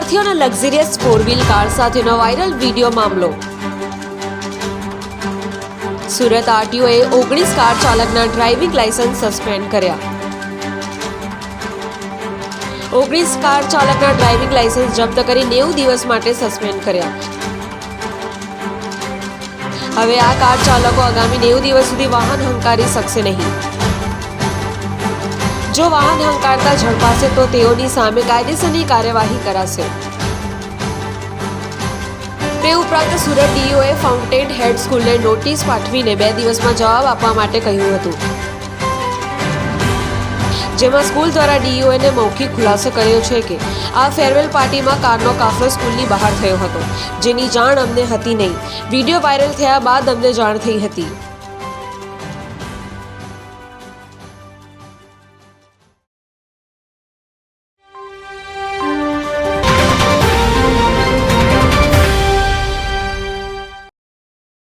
વિદ્યાર્થીઓના luxurious 4 wheel car સાથેનો viral video મામલો। સુરત આરટીઓએ 19 કાર ચાલકના ડ્રાઇવિંગ લાયસન્સ સસ્પેન્ડ કર્યા। 19 કાર ચાલકના ડ્રાઇવિંગ લાયસન્સ જપ્ત કરી 90 દિવસ માટે સસ્પેન્ડ કર્યા। હવે આ કાર ચાલકો આગામી 90 દિવસ સુધી વાહન હંકારી શકશે નહીં। જો વાહન હંકારતા ઝડપાશે તો તેઓની સામે કાયદેસરની કાર્યવાહી કરાશે। તે ઉપરાંત સુરત ડીઈઓએ ફાઉન્ટેન હેડ સ્કૂલને નોટિસ પાઠવીને 2 દિવસમાં જવાબ આપવા માટે કહ્યું હતું, જેમાં સ્કૂલ દ્વારા ડીઈઓને મૌખિક ખુલાસો કર્યો છે કે આ ફેરવેલ પાર્ટીમાં કારનો કાફલો સ્કૂલની બહાર થયો હતો, જેની જાણ અમને હતી નહીં। વિડીયો વાયરલ થયા બાદ અમને જાણ થઈ હતી।